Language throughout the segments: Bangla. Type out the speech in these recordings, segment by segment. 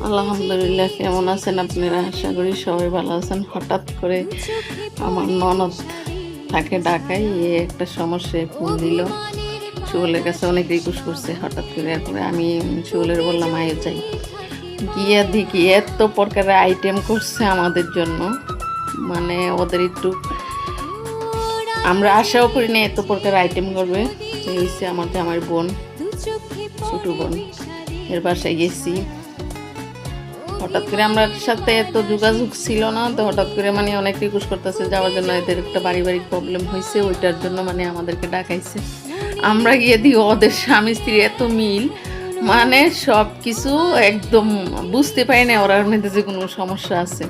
আলহামদুলিল্লাহ, কেমন আছেন আপনারা? আশা করি সবাই ভালো আছেন। হঠাৎ করে আমার ননদ তাকে ঢাকায় একটা সমস্যায় ফোন দিল। সুবলের কাছে অনেক রিকোয়েস্ট করছে হঠাৎ করে। এরপরে আমি সুবলের বললাম আয় যাই। গিয়ে দেখি এত প্রকারের আইটেম করছে আমাদের জন্য, মানে ওদের একটু আমরা আশাও করি না এত প্রকার আইটেম করবে। এই হচ্ছে আমার জামাই বোন, ছোট বোন, এর বাসায় গেছি। হঠাৎ করে আমার সাথে এত যোগাযোগ ছিল না, তো হঠাৎ করে মানে অনেক রিকোয়েস্ট করতেছে যাওয়ার জন্য। এদের একটা পারিবারিক প্রবলেম হয়েছে, ওইটার জন্য মানে আমাদেরকে ডাকাইছে। আমরা গিয়ে দিই ওদের স্বামী স্ত্রী এত মিল, মানে সব কিছু একদম বুঝতে পারি না ওরা মধ্যে যে কোনো সমস্যা আছে।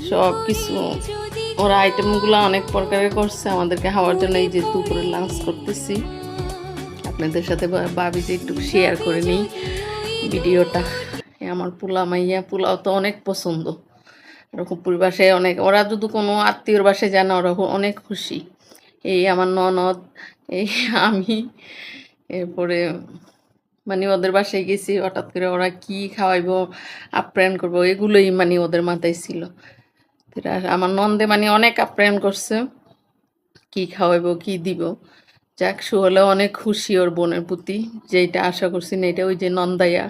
সব কিছু ওরা আইটেমগুলো অনেক প্রকারের করছে আমাদেরকে খাওয়ার জন্য। এই যে দুপুরে লাঞ্চ করতেছি, আপনাদের সাথে ভাবি যে একটু শেয়ার করে নিই ভিডিওটা। আমার পোলা মাইয়া পোলাও তো অনেক পছন্দ। এরকম বাসায় অনেক, ওরা যদি কোনো আত্মীয়র বাসায় যায় না ওরা অনেক খুশি। এই আমার ননদ, এই আমি, এরপরে মানে ওদের বাসায় গেছি। হঠাৎ করে ওরা কি খাওয়াইবো আপ্যায়ন করবো এগুলোই মানে ওদের মাথায় ছিল। আমার নন্দে মানে অনেক আপ্যায়ন করছে, কি খাওয়াইবো কি দিব। যাক, হলে অনেক খুশি ওর বোনের প্রতি, যেটা আশা করছি না এটা। ওই যে নন্দাইয়া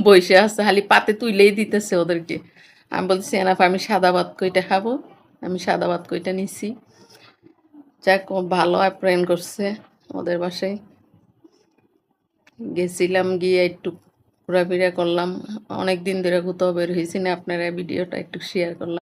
বসে আছে, খালি পাতে তুইলেই দিতেছে ওদেরকে। আমি বলছি এনাফ, আমি সাদা ভাত কইটা খাবো, আমি সাদা ভাত কইটা নিছি। যাক, ও ভালো আপ্যায়ন করছে ওদের বাসায়। গেছিলাম, গিয়ে একটু ঘোরাফেরা করলাম। অনেক দিন ধরে কোথাও বের হয়েছি না, আপনারা ভিডিওটা একটু শেয়ার করলাম।